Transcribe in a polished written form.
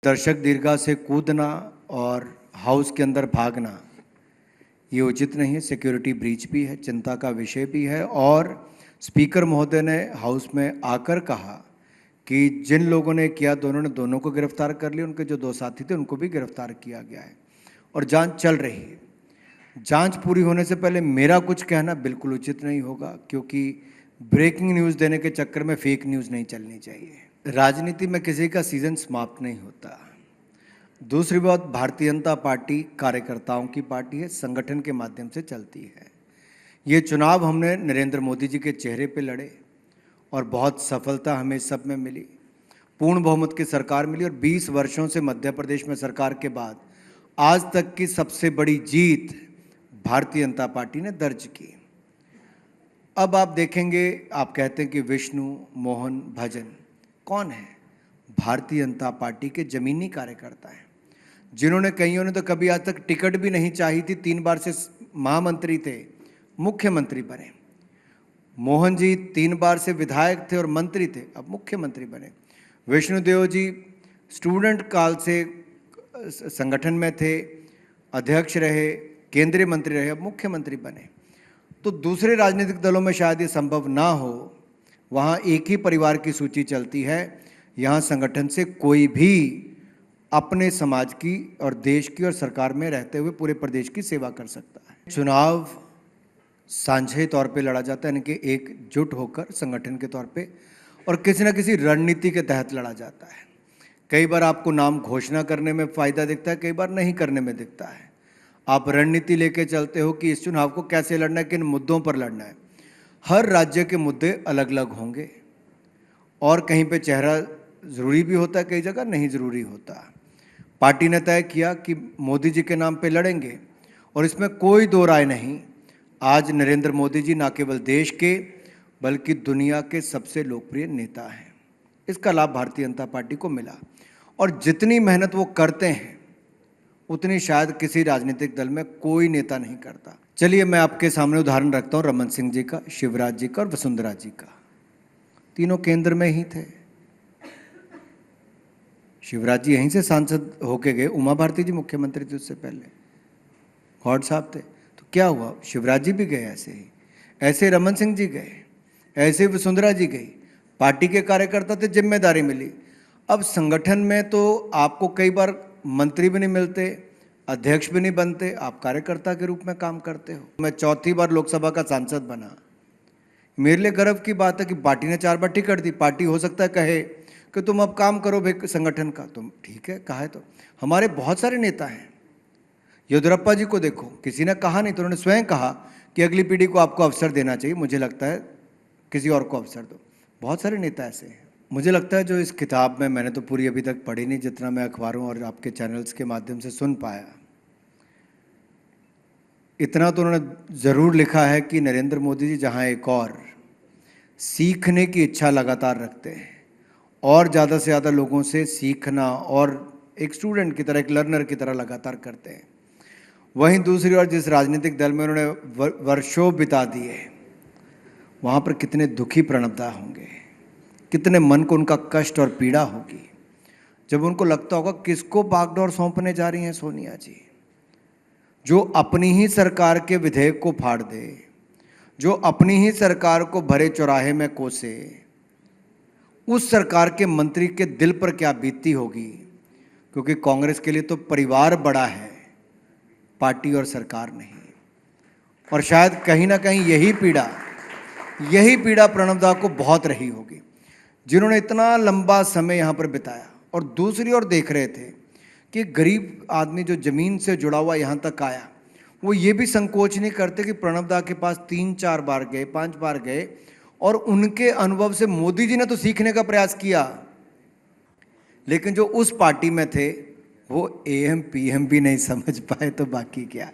दर्शक दीर्घा से कूदना और हाउस के अंदर भागना ये उचित नहीं है। सिक्योरिटी ब्रीच भी है, चिंता का विषय भी है। और स्पीकर महोदय ने हाउस में आकर कहा कि जिन लोगों ने किया दोनों को गिरफ्तार कर लिया, उनके जो दो साथी थे उनको भी गिरफ्तार किया गया है और जांच चल रही है। जांच पूरी होने से पहले मेरा कुछ कहना बिल्कुल उचित नहीं होगा, क्योंकि ब्रेकिंग न्यूज़ देने के चक्कर में फेक न्यूज़ नहीं चलनी चाहिए। राजनीति में किसी का सीजन समाप्त नहीं होता। दूसरी बात, भारतीय जनता पार्टी कार्यकर्ताओं की पार्टी है, संगठन के माध्यम से चलती है। ये चुनाव हमने नरेंद्र मोदी जी के चेहरे पे लड़े और बहुत सफलता हमें सब में मिली। पूर्ण बहुमत की सरकार मिली और 20 वर्षों से मध्य प्रदेश में सरकार के बाद आज तक की सबसे बड़ी जीत भारतीय जनता पार्टी ने दर्ज की। अब आप देखेंगे, आप कहते हैं कि विष्णु मोहन भजन कौन है? भारतीय जनता पार्टी के जमीनी कार्यकर्ता हैं, जिन्होंने कईयों ने तो कभी आज तक टिकट भी नहीं चाही थी। 3 बार से महामंत्री थे, मुख्यमंत्री बने। मोहन जी 3 बार से विधायक थे और मंत्री थे, अब मुख्यमंत्री बने। विष्णुदेव जी स्टूडेंट काल से संगठन में थे, अध्यक्ष रहे, केंद्रीय मंत्री रहे, अब मुख्यमंत्री बने। तो दूसरे राजनीतिक दलों में शायद ये संभव ना हो, वहाँ एक ही परिवार की सूची चलती है। यहाँ संगठन से कोई भी अपने समाज की और देश की और सरकार में रहते हुए पूरे प्रदेश की सेवा कर सकता है। चुनाव साझे तौर पे लड़ा जाता है, यानी कि एकजुट होकर संगठन के तौर पे और किसी न किसी रणनीति के तहत लड़ा जाता है। कई बार आपको नाम घोषणा करने में फ़ायदा दिखता है, कई बार नहीं करने में दिखता है। आप रणनीति लेके चलते हो कि इस चुनाव को कैसे लड़ना है, किन मुद्दों पर लड़ना है। हर राज्य के मुद्दे अलग अलग होंगे और कहीं पे चेहरा ज़रूरी भी होता है, कई जगह नहीं ज़रूरी होता। पार्टी ने तय किया कि मोदी जी के नाम पे लड़ेंगे और इसमें कोई दो राय नहीं। आज नरेंद्र मोदी जी न केवल देश के बल्कि दुनिया के सबसे लोकप्रिय नेता हैं। इसका लाभ भारतीय जनता पार्टी को मिला और जितनी मेहनत वो करते हैं उतनी शायद किसी राजनीतिक दल में कोई नेता नहीं करता। चलिए मैं आपके सामने उदाहरण रखता हूँ रमन सिंह जी का, शिवराज जी का और वसुंधरा जी का। तीनों केंद्र में ही थे। शिवराज जी यहीं से सांसद होके गए, उमा भारती जी मुख्यमंत्री थे उससे पहले, गौड़ साहब थे। तो क्या हुआ, शिवराज जी भी गए ऐसे ही, ऐसे रमन सिंह जी गए, ऐसे वसुंधरा जी गई। पार्टी के कार्यकर्ता थे, जिम्मेदारी मिली। अब संगठन में तो आपको कई बार मंत्री भी नहीं मिलते, अध्यक्ष भी नहीं बनते, आप कार्यकर्ता के रूप में काम करते हो। मैं 4थी बार लोकसभा का सांसद बना। मेरे लिए गर्व की बात है कि पार्टी ने 4 बार टिकट दी। पार्टी हो सकता है कहे कि तुम अब काम करो भाई संगठन का, तुम ठीक है कहा है। तो हमारे बहुत सारे नेता हैं। येदियुरप्पा जी को देखो, किसी ने कहा नहीं तो उन्होंने स्वयं कहा कि अगली पीढ़ी को आपको अवसर देना चाहिए, मुझे लगता है किसी और को अवसर दो। बहुत सारे नेता ऐसे हैं। मुझे लगता है जो इस किताब में, मैंने तो पूरी अभी तक पढ़ी नहीं, जितना मैं अखबारों और आपके चैनल्स के माध्यम से सुन पाया, इतना तो उन्होंने ज़रूर लिखा है कि नरेंद्र मोदी जी जहाँ एक और सीखने की इच्छा लगातार रखते हैं और ज़्यादा से ज़्यादा लोगों से सीखना और एक स्टूडेंट की तरह, एक लर्नर की तरह लगातार करते हैं, वहीं दूसरी ओर जिस राजनीतिक दल में उन्होंने वर्षों बिता दिए, वहाँ पर कितने दुखी प्रणबदा होंगे, कितने मन को उनका कष्ट और पीड़ा होगी जब उनको लगता होगा किसको बागडोर सौंपने जा रही हैं सोनिया जी, जो अपनी ही सरकार के विधेयक को फाड़ दे, जो अपनी ही सरकार को भरे चौराहे में कोसे। उस सरकार के मंत्री के दिल पर क्या बीतती होगी, क्योंकि कांग्रेस के लिए तो परिवार बड़ा है, पार्टी और सरकार नहीं। और शायद कहीं ना कहीं यही पीड़ा प्रणबदा को बहुत रही होगी, जिन्होंने इतना लंबा समय यहाँ पर बिताया और दूसरी ओर देख रहे थे कि गरीब आदमी जो ज़मीन से जुड़ा हुआ यहाँ तक आया, वो ये भी संकोच नहीं करते कि प्रणबदा के पास 3-4 बार गए, 5 बार गए और उनके अनुभव से मोदी जी ने तो सीखने का प्रयास किया, लेकिन जो उस पार्टी में थे वो AM PM भी नहीं समझ पाए, तो बाकी क्या।